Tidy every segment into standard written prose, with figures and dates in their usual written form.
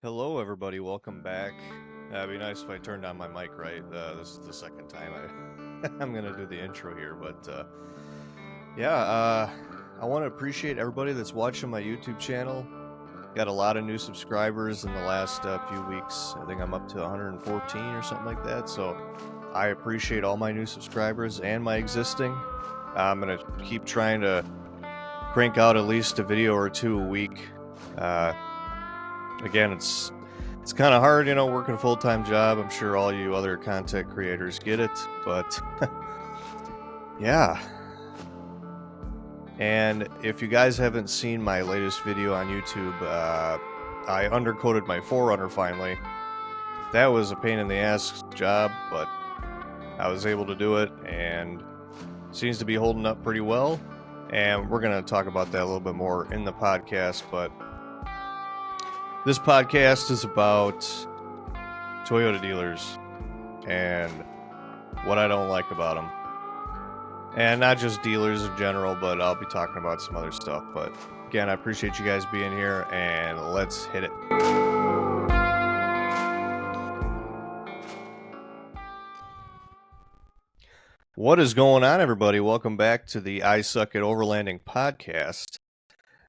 Hello, everybody. Welcome back. It'd be nice if I turned on my mic right. This is the second time I'm gonna do the intro here, but I want to appreciate everybody that's watching my YouTube channel. Got a lot of new subscribers in the last few weeks. I think I'm up to 114 or something like that. So I appreciate all my new subscribers and my existing. I'm gonna keep trying to crank out at least a video or two a week. Again, it's kind of hard, working a full-time job. I'm sure all you other content creators get it, but yeah. And if you guys haven't seen my latest video on YouTube, I undercoated my 4Runner finally. That was a pain in the ass job, but I was able to do it, and seems to be holding up pretty well. And we're going to talk about that a little bit more in the podcast, but this podcast is about Toyota dealers and what I don't like about them. And not just dealers in general, but I'll be talking about some other stuff. But again, I appreciate you guys being here, and let's hit it. What is going on, everybody? Welcome back to the I Suck at Overlanding podcast.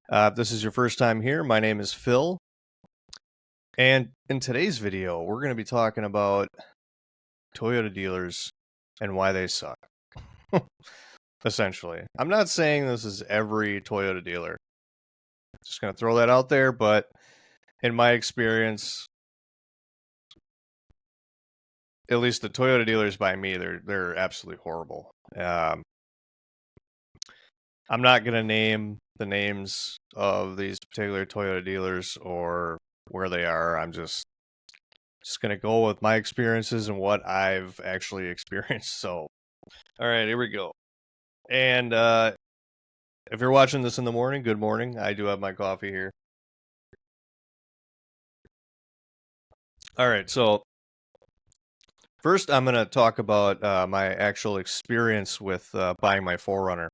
If this is your first time here, my name is Phil. And in today's video, we're going to be talking about Toyota dealers and why they suck. Essentially. I'm not saying this is every Toyota dealer. Just going to throw that out there, but in my experience, at least the Toyota dealers by me, they're absolutely horrible. I'm not going to name the names of these particular Toyota dealers or where they are. I'm just going to go with my experiences and what I've actually experienced. So, all right, here we go. And if you're watching this in the morning, good morning. I do have my coffee here. All right, so first I'm going to talk about my actual experience with buying my 4Runner.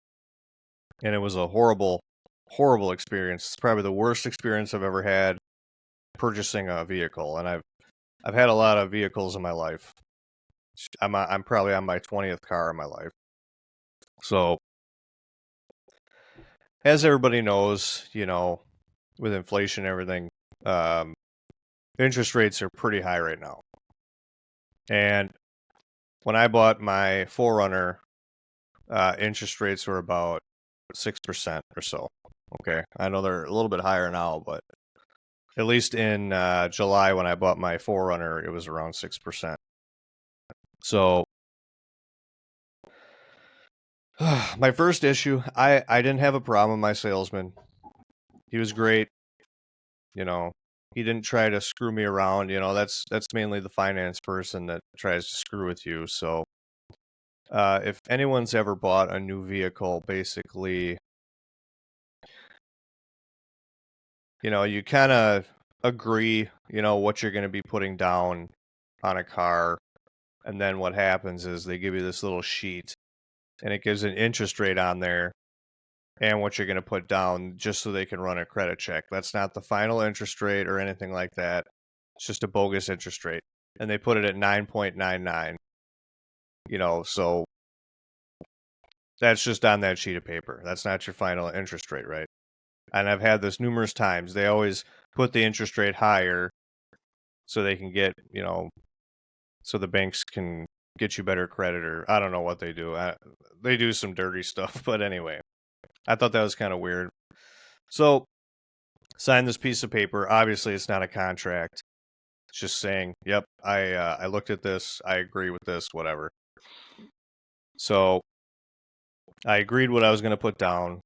And it was a horrible, horrible experience. It's probably the worst experience I've ever had purchasing a vehicle. And I've had a lot of vehicles in my life. I'm probably on my 20th car in my life. So, as everybody knows, with inflation and everything, interest rates are pretty high right now. And when I bought my 4Runner, interest rates were about 6% or so. Okay, I know they're a little bit higher now, but at least in July when I bought my 4Runner, it was around 6%. So my first issue, I didn't have a problem with my salesman. He was great. He didn't try to screw me around. That's mainly the finance person that tries to screw with you. So if anyone's ever bought a new vehicle, basically, you kind of agree, what you're going to be putting down on a car. And then what happens is they give you this little sheet and it gives an interest rate on there and what you're going to put down just so they can run a credit check. That's not the final interest rate or anything like that. It's just a bogus interest rate. And they put it at 9.99. So that's just on that sheet of paper. That's not your final interest rate, right? And I've had this numerous times. They always put the interest rate higher so they can get, so the banks can get you better credit, or I don't know what they do. They do some dirty stuff, but anyway, I thought that was kind of weird. So, sign this piece of paper. Obviously, it's not a contract. It's just saying, yep, I looked at this. I agree with this, whatever. So, I agreed what I was going to put down.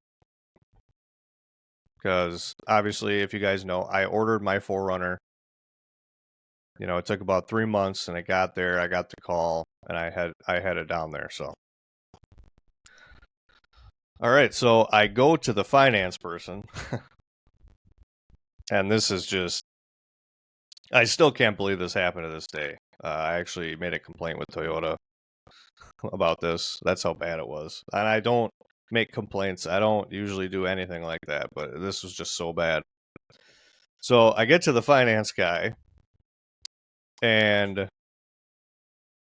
Because, obviously, if you guys know, I ordered my 4Runner. It took about 3 months, and it got there. I got the call, and I had it down there. So, all right. So I go to the finance person, and this is just, I still can't believe this happened to this day. I actually made a complaint with Toyota about this. That's how bad it was. And I don't make complaints. I don't usually do anything like that, but this was just so bad. So I get to the finance guy, and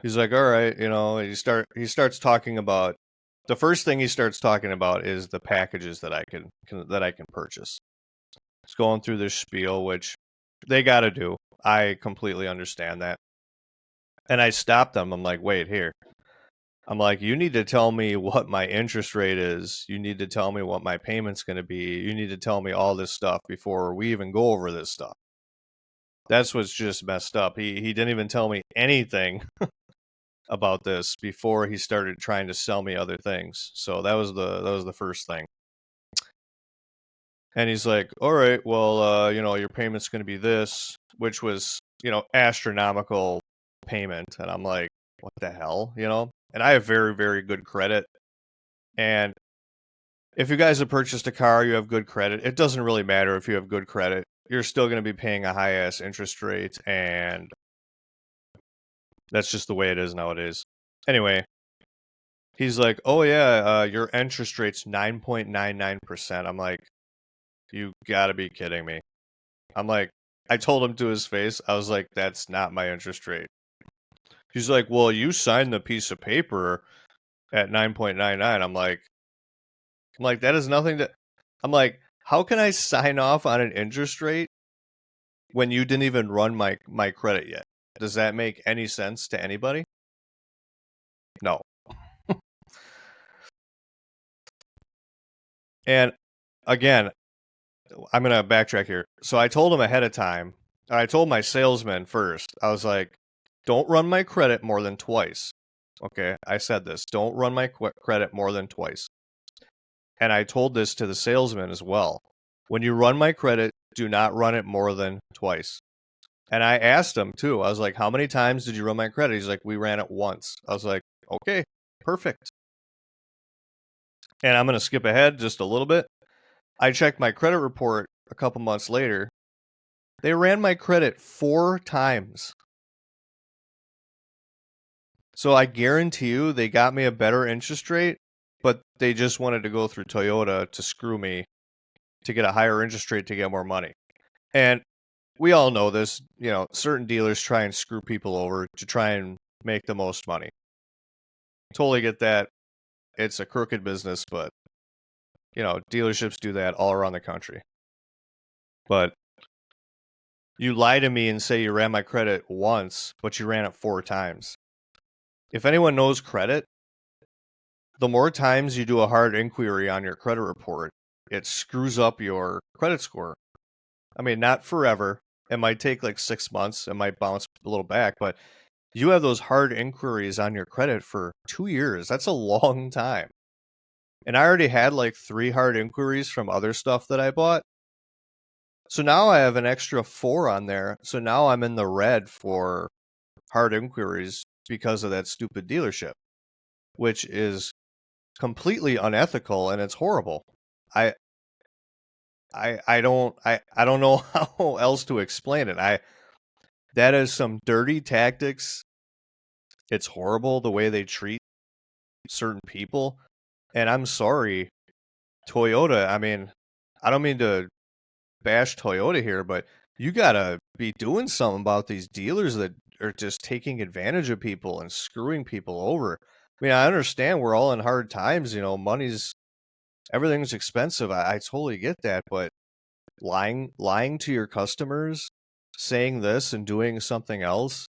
he's like, "All right, he starts talking about the first thing he starts talking about is the packages that I can purchase." He's going through this spiel, which they got to do. I completely understand that. And I stopped them. I'm like, "Wait, here." I'm like, "You need to tell me what my interest rate is. You need to tell me what my payment's going to be. You need to tell me all this stuff before we even go over this stuff." That's what's just messed up. He didn't even tell me anything about this before he started trying to sell me other things. So that was the first thing. And he's like, "All right, well, your payment's going to be this," which was, astronomical payment. And I'm like, "What the hell?" And I have very, very good credit. And if you guys have purchased a car, you have good credit. It doesn't really matter if you have good credit. You're still going to be paying a high ass interest rate, and that's just the way it is nowadays. Anyway, he's like, "Oh yeah, your interest rate's 9.99%. I'm like, "You gotta be kidding me." I'm like, I told him to his face, I was like, "That's not my interest rate." He's like, "Well, you signed the piece of paper at 9.99. I'm like, that is nothing to. I'm like, how can I sign off on an interest rate when you didn't even run my credit yet? Does that make any sense to anybody? No. And again, I'm going to backtrack here. So I told him ahead of time. I told my salesman first. I was like, "Don't run my credit more than twice." Okay, I said this. Don't run my credit more than twice. And I told this to the salesman as well. When you run my credit, do not run it more than twice. And I asked him too. I was like, "How many times did you run my credit?" He's like, "We ran it once." I was like, "Okay, perfect." And I'm going to skip ahead just a little bit. I checked my credit report a couple months later. They ran my credit 4 times. So I guarantee you they got me a better interest rate, but they just wanted to go through Toyota to screw me to get a higher interest rate to get more money. And we all know this, certain dealers try and screw people over to try and make the most money. Totally get that. It's a crooked business, but dealerships do that all around the country. But you lie to me and say you ran my credit once, but you ran it 4 times. If anyone knows credit, the more times you do a hard inquiry on your credit report, it screws up your credit score. I mean, not forever. It might take like 6 months. It might bounce a little back, but you have those hard inquiries on your credit for 2 years. That's a long time. And I already had like 3 hard inquiries from other stuff that I bought. So now I have an extra 4 on there. So now I'm in the red for hard inquiries because of that stupid dealership, which is completely unethical and it's horrible. I I don't know how else to explain it. That is some dirty tactics. It's horrible the way they treat certain people. And I'm sorry, Toyota. I mean, I don't mean to bash Toyota here, but you gotta be doing something about these dealers that are just taking advantage of people and screwing people over. I mean, I understand we're all in hard times, everything's expensive. I totally get that, but lying to your customers, saying this and doing something else,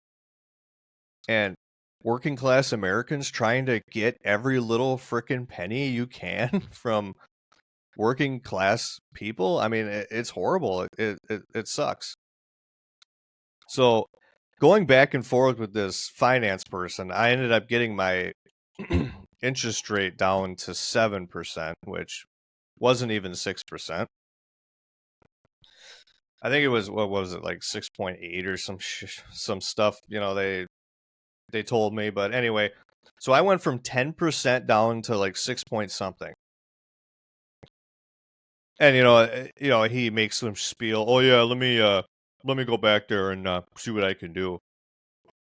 and working class Americans trying to get every little frickin' penny you can from working class people. I mean, it's horrible. It sucks. So going back and forth with this finance person, I ended up getting my interest rate down to 7%, which wasn't even 6%. I think it was, what was it, like 6.8 or some stuff, they told me. But anyway, so I went from 10% down to like 6 point something. And he makes some spiel. "Oh yeah, let me go back there and see what I can do."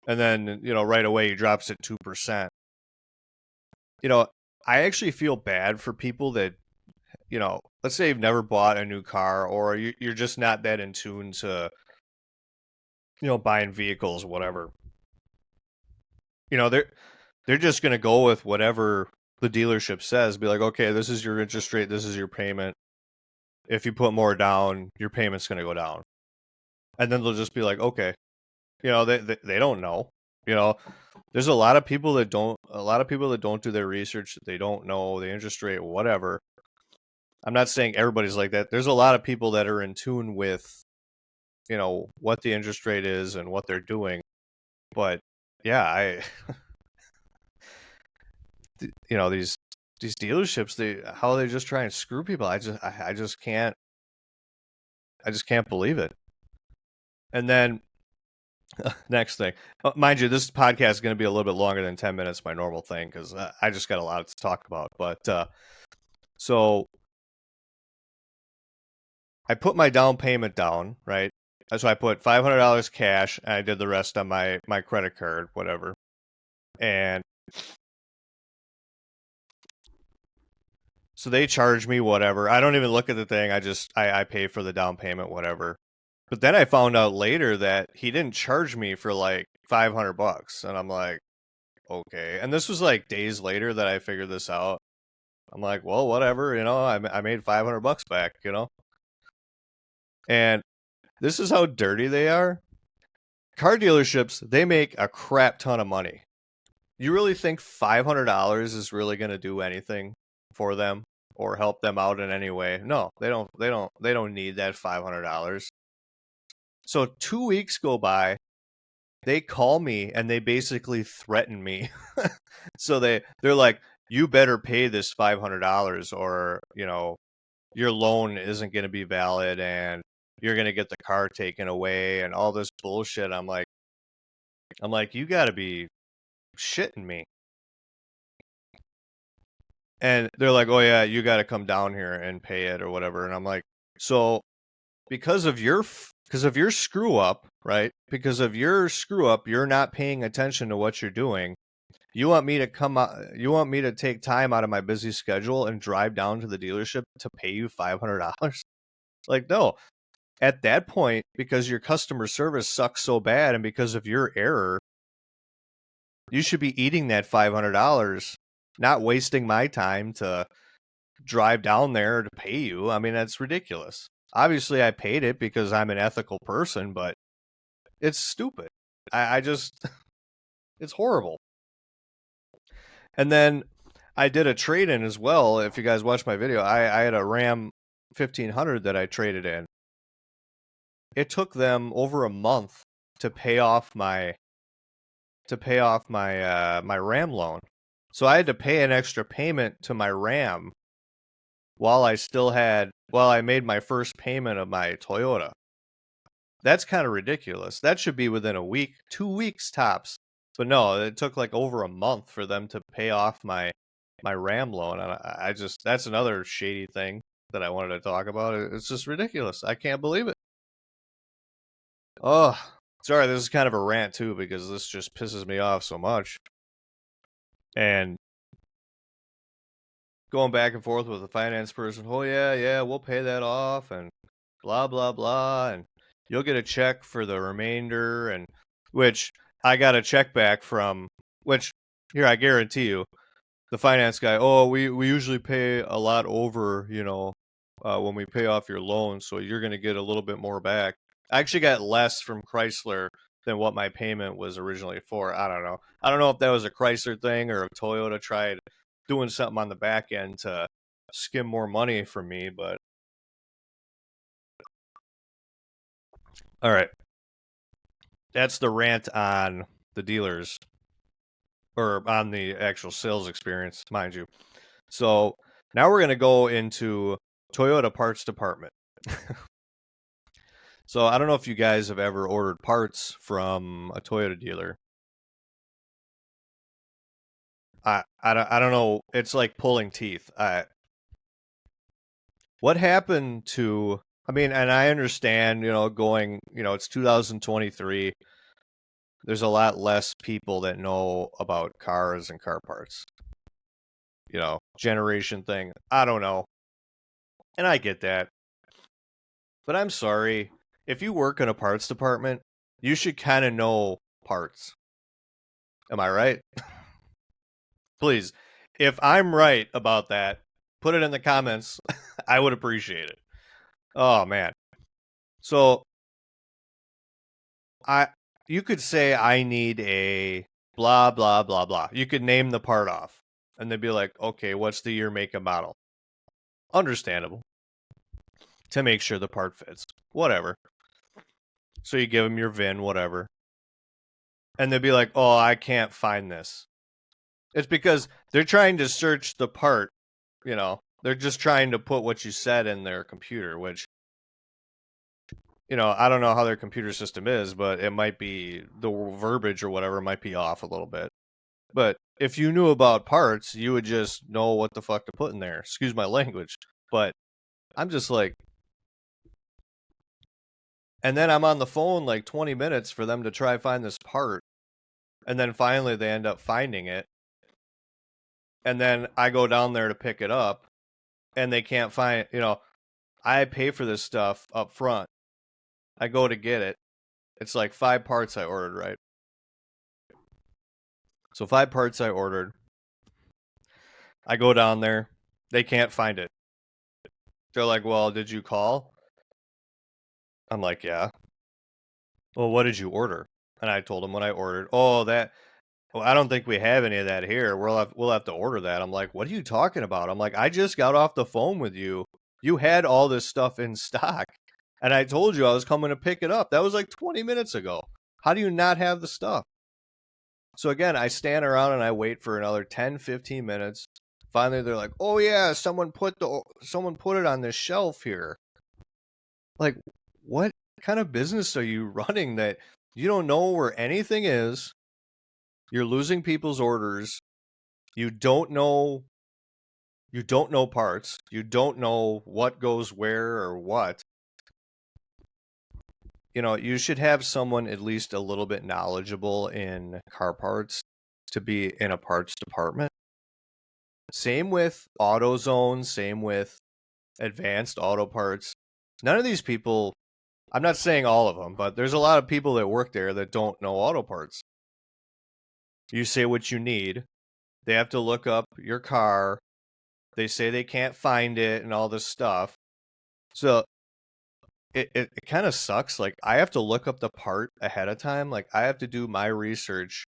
And then, right away he drops it 2%. I actually feel bad for people that let's say you've never bought a new car, or you're just not that in tune to, buying vehicles, whatever. They're just going to go with whatever the dealership says. Be like, okay, this is your interest rate, this is your payment. If you put more down, your payment's going to go down. And then they'll just be like, okay, they don't know. There's a lot of people that don't do their research. They don't know the interest rate, whatever. I'm not saying everybody's like that. There's a lot of people that are in tune with, what the interest rate is and what they're doing. But yeah, these dealerships, how they just try and screw people. I just can't believe it. And then next thing, mind you, this podcast is going to be a little bit longer than 10 minutes, my normal thing, because I just got a lot to talk about. But so I put my down payment down, right? So I put $500 cash, and I did the rest on my credit card, whatever. And so they charge me whatever. I don't even look at the thing. I pay for the down payment, whatever. But then I found out later that he didn't charge me for like $500, and I'm like, okay. And this was like days later that I figured this out. I'm like, well, whatever, I made $500 back, And this is how dirty they are. Car dealerships, they make a crap ton of money. You really think $500 is really going to do anything for them or help them out in any way? No, they don't need that $500. So 2 weeks go by, they call me and they basically threaten me. So they're like, you better pay this $500 or, your loan isn't going to be valid and you're going to get the car taken away and all this bullshit. I'm like, you got to be shitting me. And they're like, oh yeah, you got to come down here and pay it or whatever. And I'm like, so because of your screw up, right? Because of your screw up, you're not paying attention to what you're doing. You want me to you want me to take time out of my busy schedule and drive down to the dealership to pay you $500? Like, no. At that point, because your customer service sucks so bad and because of your error, you should be eating that $500, not wasting my time to drive down there to pay you. I mean, that's ridiculous. Obviously, I paid it because I'm an ethical person, but it's stupid. I just, it's horrible. And then I did a trade-in as well. If you guys watched my video, I had a Ram 1500 that I traded in. It took them over a month to pay off my my Ram loan. So I had to pay an extra payment to my Ram while I made my first payment of my Toyota. That's kind of ridiculous. That should be within a week, 2 weeks tops. But no, it took like over a month for them to pay off my Ram loan. And I just, that's another shady thing that I wanted to talk about. It's just ridiculous. I can't believe it. Oh, sorry, this is kind of a rant too, because this just pisses me off so much. And going back and forth with the finance person, oh yeah, we'll pay that off and blah, blah, blah. And you'll get a check for the remainder. And which I got a check back from, which here, I guarantee you, the finance guy, oh, we usually pay a lot over, when we pay off your loan. So you're going to get a little bit more back. I actually got less from Chrysler than what my payment was originally for. I don't know. I don't know if that was a Chrysler thing or if Toyota tried doing something on the back end to skim more money from me, but all right. That's the rant on the dealers or on the actual sales experience, mind you. So now we're going to go into Toyota parts department. So I don't know if you guys have ever ordered parts from a Toyota dealer. I don't know. It's like pulling teeth. What happened to? I mean, and I understand. Going. It's 2023. There's a lot less people that know about cars and car parts. Generation thing. I don't know. And I get that. But I'm sorry. If you work in a parts department, you should kind of know parts. Am I right? Please. If I'm right about that, put it in the comments. I would appreciate it. Oh man. So you could say I need a blah blah blah blah. You could name the part off. And they'd be like, okay, what's the year, make, and model? Understandable. To make sure the part fits. Whatever. So you give them your VIN, whatever. And they'd be like, oh, I can't find this. It's because they're trying to search the part, you know. They're just trying to put what you said in their computer, which, you know, I don't know how their computer system is, but it might be, the verbiage or whatever might be off a little bit. But if you knew about parts, you would just know what the fuck to put in there. Excuse my language. But I'm just like, and then I'm on the phone like 20 minutes for them to try find this part. And then finally they end up finding it. And then I go down there to pick it up and they can't find, you know, I pay for this stuff up front. I go to get it. It's like 5 parts I ordered, right? So 5 parts I ordered. I go down there. They can't find it. They're like, well, did you call? I'm like, yeah. Well, what did you order? And I told them what I ordered. Oh, that. Well, I don't think we have any of that here. We'll have to order that. I'm like, what are you talking about? I'm like, I just got off the phone with you. You had all this stuff in stock. And I told you I was coming to pick it up. That was like 20 minutes ago. How do you not have the stuff? So again, I stand around and I wait for another 10, 15 minutes. Finally, they're like, "Oh yeah, someone put it on this shelf here." Like, what kind of business are you running that you don't know where anything is? You're losing people's orders. You don't know parts. You don't know what goes where or what. You know, you should have someone at least a little bit knowledgeable in car parts to be in a parts department. Same with AutoZone, same with Advanced Auto Parts. None of these people, I'm not saying all of them, but there's a lot of people that work there that don't know auto parts. You say what you need. They have to look up your car. They say they can't find it and all this stuff. So it kind of sucks. Like, I have to look up the part ahead of time. Like, I have to do my research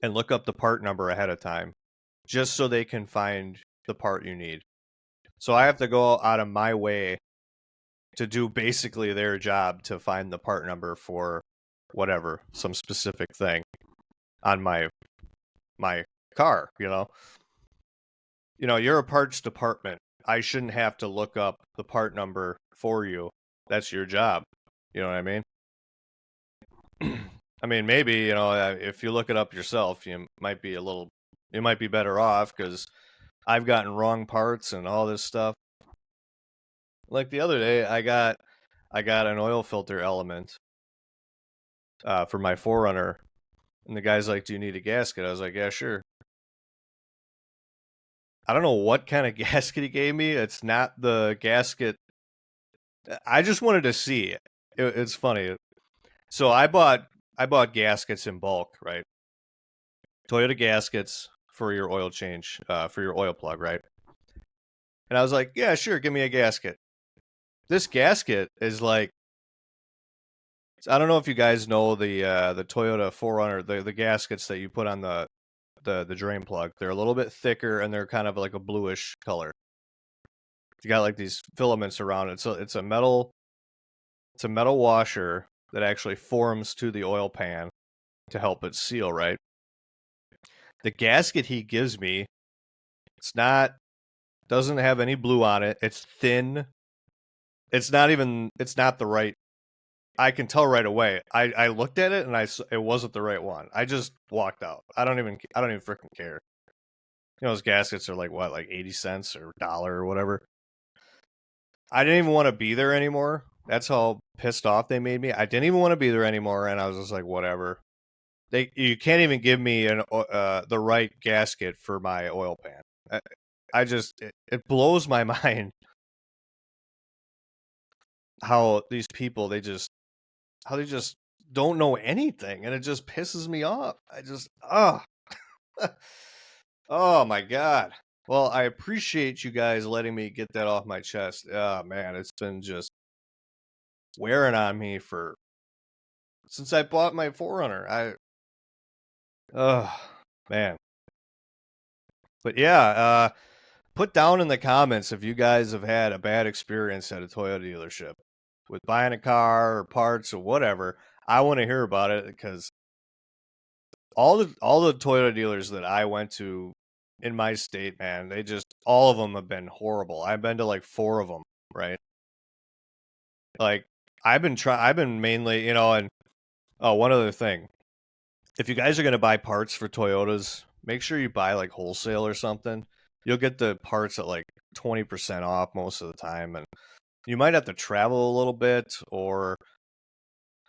and look up the part number ahead of time just so they can find the part you need. So I have to go out of my way to do basically their job to find the part number for whatever, some specific thing on my car, you know. You know, you're a parts department. I shouldn't have to look up the part number for you. That's your job. You know what I mean? I mean, maybe, you know, if you look it up yourself, you might be better off because I've gotten wrong parts and all this stuff. Like the other day, I got an oil filter element for my 4Runner, and the guy's like, "Do you need a gasket?" I was like, "Yeah, sure." I don't know what kind of gasket he gave me. It's not the gasket. I just wanted to see. It's funny. So I bought gaskets in bulk, right? Toyota gaskets for your oil change, for your oil plug, right? And I was like, "Yeah, sure, give me a gasket." This gasket is like, I don't know if you guys know the Toyota 4Runner, the gaskets that you put on the drain plug. They're a little bit thicker and they're kind of like a bluish color. You got like these filaments around it. So it's a metal washer that actually forms to the oil pan to help it seal, right? The gasket he gives me, doesn't have any blue on it. It's thin. It's not the right. I can tell right away. I looked at it and it wasn't the right one. I just walked out. I don't even freaking care. You know, those gaskets are like what, like 80 cents or $1 or whatever. I didn't even want to be there anymore. That's how pissed off they made me. I didn't even want to be there anymore, and I was just like, whatever. You can't even give me the right gasket for my oil pan. It blows my mind how these people how they just don't know anything, and it just pisses me off. I just oh my god. Well, I appreciate you guys letting me get that off my chest. Oh man, it's been just wearing on me for since I bought my Forerunner. Oh man. But yeah, put down in the comments if you guys have had a bad experience at a Toyota dealership with buying a car or parts or whatever. I want to hear about it because all the Toyota dealers that I went to in my state, man, they just all of them have been horrible. I've been to like 4 of them, right? Like I've been mainly, and oh, one other thing. If you guys are going to buy parts for Toyotas, make sure you buy like wholesale or something. You'll get the parts at like 20% off most of the time, and you might have to travel a little bit, or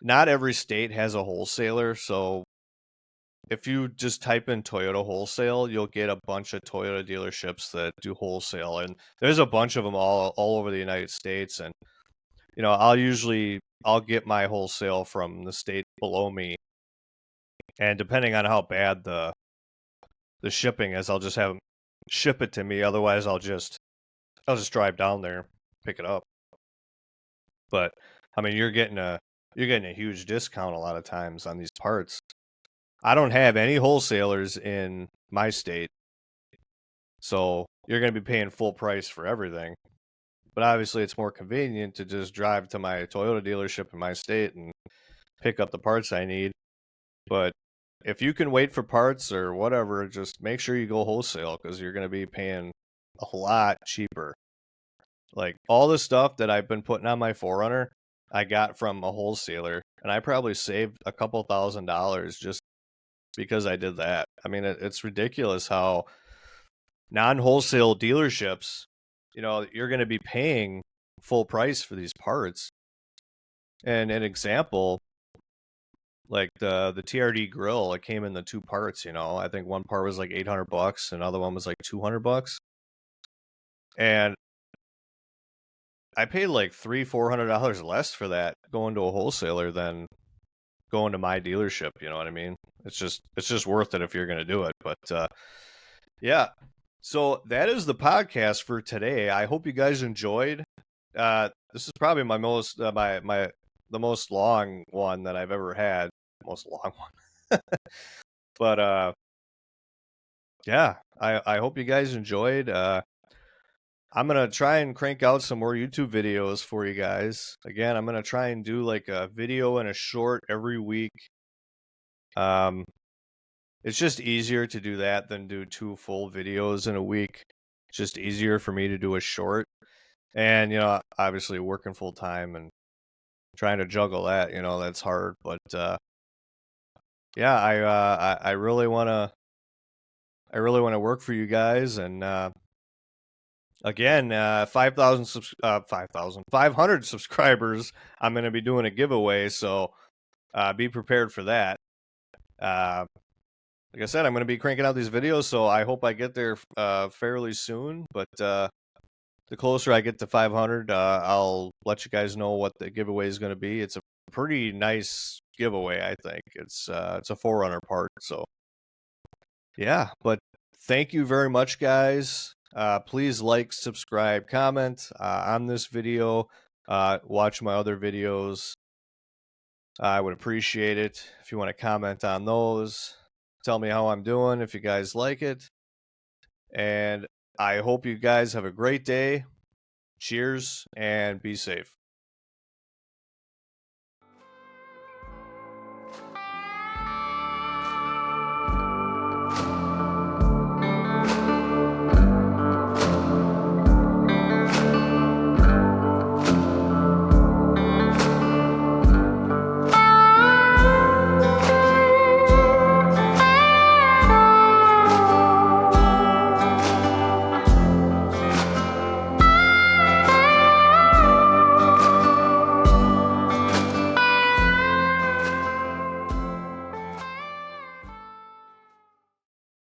not every state has a wholesaler. So if you just type in Toyota wholesale, you'll get a bunch of Toyota dealerships that do wholesale, and there's a bunch of them all over the United States. And I'll get my wholesale from the state below me, and depending on how bad the shipping is, I'll just have them ship it to me. Otherwise, I'll just drive down there, pick it up. But I mean, you're getting a huge discount a lot of times on these parts. I don't have any wholesalers in my state, so you're going to be paying full price for everything. But obviously, it's more convenient to just drive to my Toyota dealership in my state and pick up the parts I need. But if you can wait for parts or whatever, just make sure you go wholesale because you're going to be paying a lot cheaper. Like all the stuff that I've been putting on my Forerunner, I got from a wholesaler, and I probably saved a couple $1,000s just because I did that. I mean, it's ridiculous how non-wholesale dealerships, you're going to be paying full price for these parts. And an example, like the TRD grill, it came in the 2 parts. I think one part was like $800, another one was like $200, and I paid like $300-400 less for that going to a wholesaler than going to my dealership. You know what I mean? It's just worth it if you're going to do it. But yeah. So that is the podcast for today. I hope you guys enjoyed. This is probably my most the most long one that I've ever had. Most long one. But yeah, I hope you guys enjoyed. I'm gonna try and crank out some more YouTube videos for you guys. Again, I'm gonna try and do like a video and a short every week. It's just easier to do that than do 2 full videos in a week. It's just easier for me to do a short. And, obviously working full time and trying to juggle that, that's hard. But yeah, I really wanna work for you guys. And again, 500 subscribers, I'm gonna be doing a giveaway, so be prepared for that. Like I said, I'm going to be cranking out these videos, so I hope I get there fairly soon. But the closer I get to 500, I'll let you guys know what the giveaway is going to be. It's a pretty nice giveaway, I think. It's a Forerunner part, so yeah. But thank you very much, guys. Please like, subscribe, comment on this video. Watch my other videos. I would appreciate it if you want to comment on those. Tell me how I'm doing if you guys like it. And I hope you guys have a great day. Cheers and be safe.